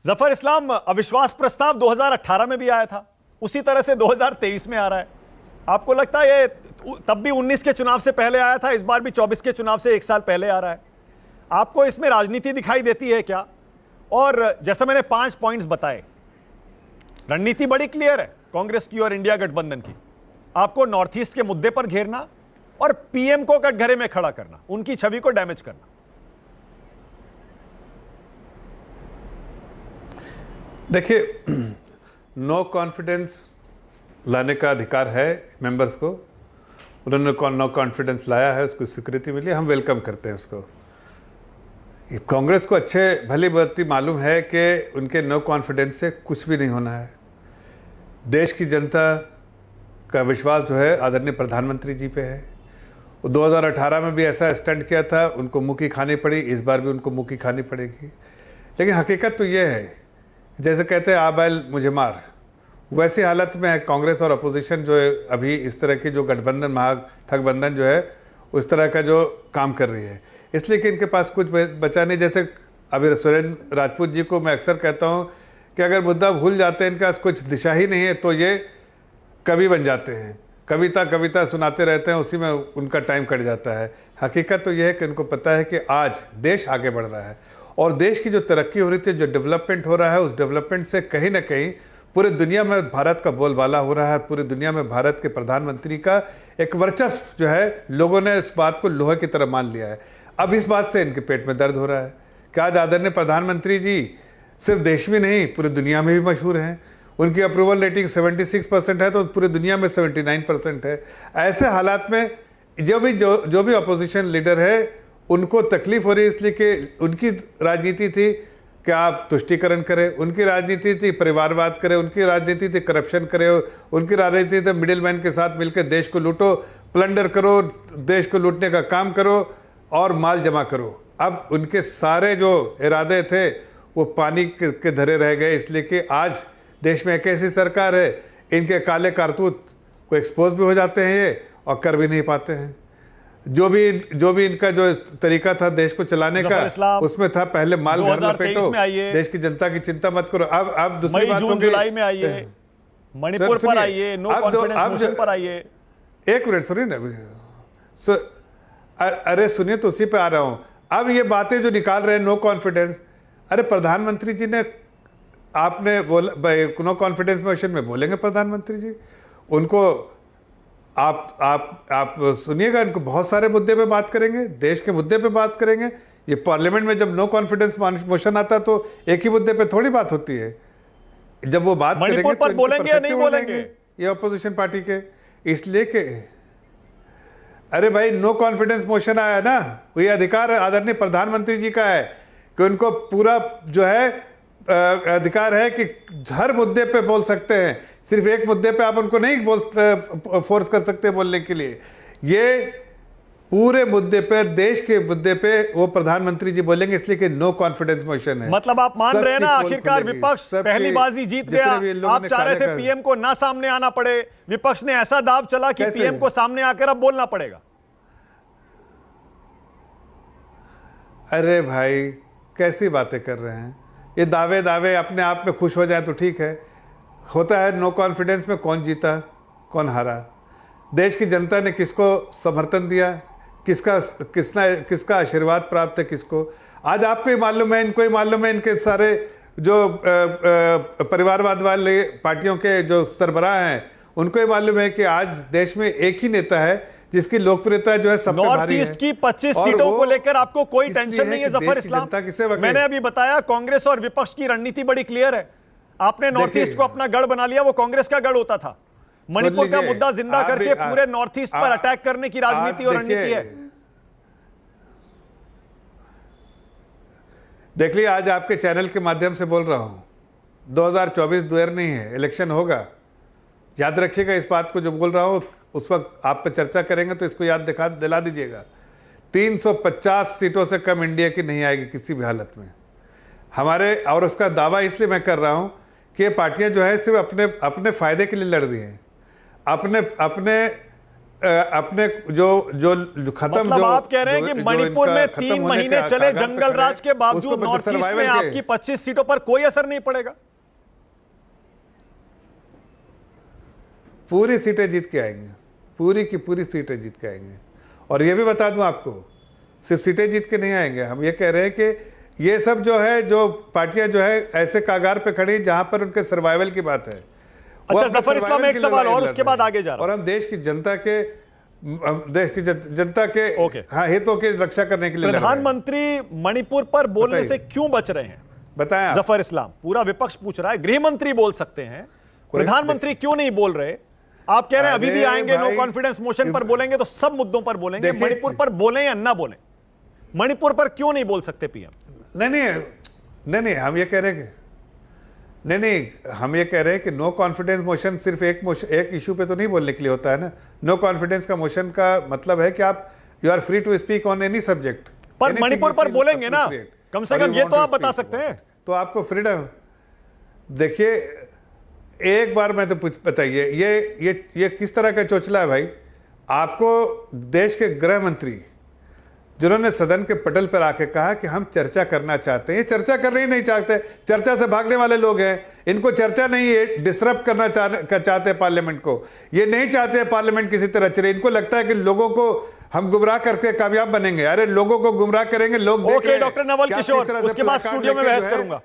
जफर इस्लाम, अविश्वास प्रस्ताव 2018 में भी आया था, उसी तरह से 2023 में आ रहा है। आपको लगता है ये तब भी 19 के चुनाव से पहले आया था, इस बार भी 24 के चुनाव से 1 साल पहले आ रहा है? आपको इसमें राजनीति दिखाई देती है क्या? और जैसे मैंने 5 पॉइंट्स बताए, रणनीति बड़ी क्लियर है कांग्रेस की और इंडिया गठबंधन की। आपको नॉर्थ ईस्ट के मुद्दे पर घेरना और पीएम को कटघरे में खड़ा करना, उनकी छवि को डैमेज करना। देखिए, नो कॉन्फिडेंस लाने का अधिकार है मेंबर्स को। उन्होंने नो कॉन्फिडेंस लाया है, उसको स्वीकृति मिली, हम वेलकम करते हैं उसको। कांग्रेस को अच्छे भली भांति मालूम है कि उनके नो कॉन्फिडेंस से कुछ भी नहीं होना है। देश की जनता का विश्वास जो है आदरणीय प्रधानमंत्री जी पे है। 2018 में भी ऐसा स्टंट किया था, उनको मुँह खानी पड़ी, इस बार भी उनको मुँह खानी पड़ेगी। लेकिन हकीकत तो ये है, जैसे कहते हैं आ बैल मुझे मार, वैसी हालत में है कांग्रेस और अपोजिशन जो है अभी इस तरह की जो गठबंधन महागठबंधन जो है उस तरह का जो काम कर रही है, इसलिए कि इनके पास कुछ बचा नहीं। जैसे अभी सुरेंद्र राजपूत जी को मैं अक्सर कहता हूँ कि अगर मुद्दा भूल जाते हैं, इनके पास कुछ दिशा ही नहीं है, तो ये कवि बन जाते हैं, कविता सुनाते रहते हैं, उसी में उनका टाइम कट जाता है। हकीकत तो यह है कि उनको पता है कि आज देश आगे बढ़ रहा है और देश की जो तरक्की हो रही थी, जो डेवलपमेंट हो रहा है, उस डेवलपमेंट से कहीं ना कहीं पूरे दुनिया में भारत का बोलबाला हो रहा है। पूरी दुनिया में भारत के प्रधानमंत्री का एक वर्चस्व जो है, लोगों ने इस बात को लोहे की तरह मान लिया है। अब इस बात से इनके पेट में दर्द हो रहा है कि आज आदरणीय प्रधानमंत्री जी सिर्फ देश में नहीं पूरी दुनिया में भी मशहूर हैं। उनकी अप्रूवल रेटिंग 76% है, तो पूरी दुनिया में 79% है। ऐसे हालात में जो भी अपोजिशन लीडर है उनको तकलीफ हो रही है, इसलिए कि उनकी राजनीति थी कि आप तुष्टीकरण करें, उनकी राजनीति थी परिवारवाद करें, उनकी राजनीति थी करप्शन करें, उनकी राजनीति थी मिडिल मैन के साथ मिलकर देश को लूटो, प्लंडर करो, देश को लूटने का काम करो और माल जमा करो। अब उनके सारे जो इरादे थे वो पानी के धरे रह गए, इसलिए कि आज देश में एक ऐसी सरकार है, इनके काले कारतूत को एक्सपोज भी हो जाते हैं ये और कर भी नहीं पाते हैं। जो भी इनका जो तरीका था देश को चलाने का, उसमें था पहले माल घर लपेटो, देश की जनता की चिंता मत करो। अब दूसरी बात जून जुलाई में आइए, मणिपुर पर आइए, नो कॉन्फिडेंस मोशन पर आइए। एक मिनट सुनिए ना, अरे सुनिए, तो उसी पे आ रहा हूं। अब ये बातें जो निकाल रहे हैं नो कॉन्फिडेंस, अरे प्रधानमंत्री जी ने, आपने बोला नो कॉन्फिडेंस मोशन में बोलेंगे प्रधानमंत्री जी, उनको आप सुनिएगा, इनको बहुत सारे मुद्दे पे बात करेंगे, देश के मुद्दे पे बात करेंगे। ये पार्लियामेंट में जब नो कॉन्फिडेंस मोशन आता तो एक ही मुद्दे पे थोड़ी बात होती है। जब वो बात करेंगे तो बोलेंगे या नहीं बोलेंगे ये अपोजिशन पार्टी के, इसलिए कि अरे भाई नो कॉन्फिडेंस मोशन आया ना, ये अधिकार आदरणीय प्रधानमंत्री जी का है कि उनको पूरा जो है अधिकार है कि हर मुद्दे पे बोल सकते हैं। सिर्फ एक मुद्दे पे आप उनको नहीं फोर्स कर सकते बोलने के लिए। ये पूरे मुद्दे पे, देश के मुद्दे पे वो प्रधानमंत्री जी बोलेंगे, इसलिए कि नो कॉन्फिडेंस मोशन है। मतलब आप मान रहे हैं ना, आखिरकार विपक्ष पहली बाजी जीत गया। आप चाह रहे थे पीएम को ना सामने आना पड़े, विपक्ष ने ऐसा दाव चला कि पीएम को सामने आकर अब बोलना पड़ेगा। अरे भाई कैसी बातें कर रहे हैं, ये दावे अपने आप में खुश हो जाए तो ठीक है। होता है नो कॉन्फिडेंस में कौन जीता कौन हारा, देश की जनता ने किसको समर्थन दिया, किसका आशीर्वाद प्राप्त है किसको। आज आपको ही मालूम है, इनको ही मालूम है, इनके सारे जो परिवारवाद वाले पार्टियों के जो सरबराह हैं उनको ही मालूम है कि आज देश में एक ही नेता है जिसकी लोकप्रियता जो है सब पे भारी है। नॉर्थ ईस्ट की 25 सीटों को लेकर आपको कोई टेंशन नहीं है जफर इस्लाम। मैंने अभी बताया कांग्रेस और विपक्ष की रणनीति बड़ी क्लियर है। आपने नॉर्थ ईस्ट को अपना गढ़ बना लिया, वो कांग्रेस का गढ़ होता था। मणिपुर का मुद्दा जिंदा करके पूरे नॉर्थ ईस्ट पर अटैक करने की राजनीति और रणनीति है। देख लीजिए, आज आपके चैनल के माध्यम से बोल रहा हूं, 2024 देर नहीं है, इलेक्शन होगा। याद रखिएगा इस बात को, जो बोल रहा हूं उस वक्त आप पे चर्चा करेंगे तो इसको याद दिला दीजिएगा। 350 सीटों से कम इंडिया की नहीं आएगी किसी भी हालत में हमारे। और उसका दावा इसलिए मैं कर रहा हूं कि ये पार्टियां जो है सिर्फ अपने फायदे के लिए लड़ रही हैं, अपने अपने जो खत्म मतलब जो आप कह रहे हैं कि मणिपुर में 3 महीने चले जंगल राज के बावजूद नॉर्थ ईस्ट में आपकी 25 सीटों पर कोई असर नहीं पड़ेगा? पूरी सीटें जीत के आएंगे, पूरी की पूरी सीटें जीत के आएंगे। और ये भी बता दूं आपको, सिर्फ सीटें जीत के नहीं आएंगे, हम ये कह रहे हैं कि ये सब जो है, जो पार्टियां जो है ऐसे कागार पे खड़ी जहां पर उनके सर्वाइवल की बात है। अच्छा जफर इस्लाम, एक सवाल और उसके बाद आगे जा रहा हूं। और हम देश की जनता के हाँ हितों की रक्षा करने के लिए प्रधानमंत्री मणिपुर पर बोलने से क्यों बच रहे हैं? बताएं आप। जफर इस्लाम, पूरा विपक्ष पूछ रहा है, गृह मंत्री बोल सकते हैं, प्रधानमंत्री क्यों नहीं बोल रहे? आप कह रहे हैं अभी भी आएंगे, नो कॉन्फिडेंस मोशन पर बोलेंगे तो सब मुद्दों पर बोलेंगे, मणिपुर पर बोले या ना बोले? मणिपुर पर क्यों नहीं बोल सकते पीएम? नहीं, हम ये कह रहे हैं हम ये कह रहे हैं कि नो कॉन्फिडेंस मोशन सिर्फ एक इशू पे तो नहीं बोलने के लिए होता है ना। नो कॉन्फिडेंस का मोशन का मतलब है कि आप you are free to speak on any subject. पर मणिपुर पर बोलेंगे ना, कम से कम ये तो आप बता सकते हैं। तो आपको फ्रीडम, देखिए एक बार मैं तो बताइए, ये किस तरह का चोचला है भाई? आपको देश के गृह मंत्री जिन्होंने सदन के पटल पर आके कहा कि हम चर्चा करना चाहते हैं, ये चर्चा करना ही नहीं चाहते, चर्चा से भागने वाले लोग हैं। इनको चर्चा नहीं है, डिसरप्ट करना चाहते हैं पार्लियामेंट को। ये नहीं चाहते हैं पार्लियामेंट किसी तरह चले। इनको लगता है कि लोगों को हम गुमराह करके कामयाब बनेंगे। अरे लोगों को गुमराह करेंगे लोग। ओके डॉक्टर नवल किशोर, उसके बाद स्टूडियो में बहस करूंगा।